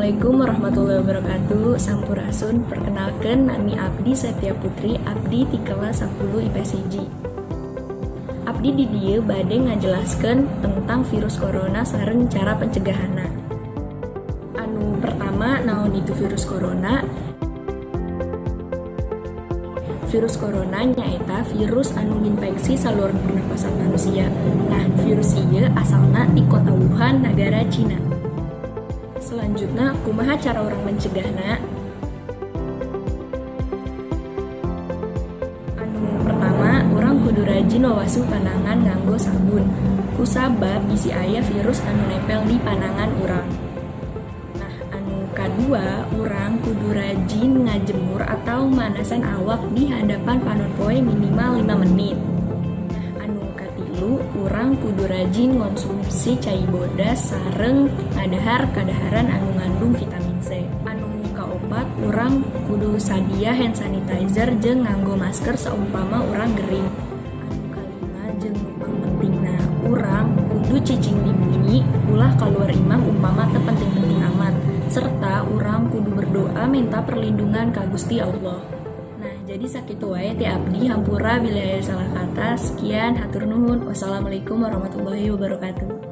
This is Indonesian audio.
Assalamualaikum warahmatullahi wabarakatuh. Sampurasun, perkenalkan nami Abdi Setia Putri, Abdi di kelas 10 IPS 1. Abdi di dieu bade ngajelaskeun tentang virus corona sareng cara pencegahanna. Anu pertama, naon itu virus corona? Virus corona nyaeta virus anu nginfeksi saluran pernapasan manusia. Nah, virus ieu asalna ti kota Wuhan, negara Cina. Selanjutnya, kumaha cara orang mencegahna? Anu pertama, orang kudu rajin wawasuh panangan nganggo sabun. Kusabab bisi aya virus anu nempel di panangan urang. Nah, anu kadua, orang kudu rajin ngajemur atau manasan awak di hadapan panon poe minimal 5 menit. Urang kudu rajin konsumsi cai bodas sareng kadaharan anu ngandung vitamin C. Anu kaopat, urang kudu sadia hand sanitizer jeung nganggo masker saumpama urang gering. Anu kalima jeung nu pentingna, urang kudu cicing dibunyi ulah kaluar imah umpama teu penting-penting amat, serta urang kudu berdoa minta perlindungan ka Gusti Allah. Jadi sakitu wae ti abdi hampura bila aya salah kata. Sekian, hatur nuhun. Wassalamualaikum warahmatullahi wabarakatuh.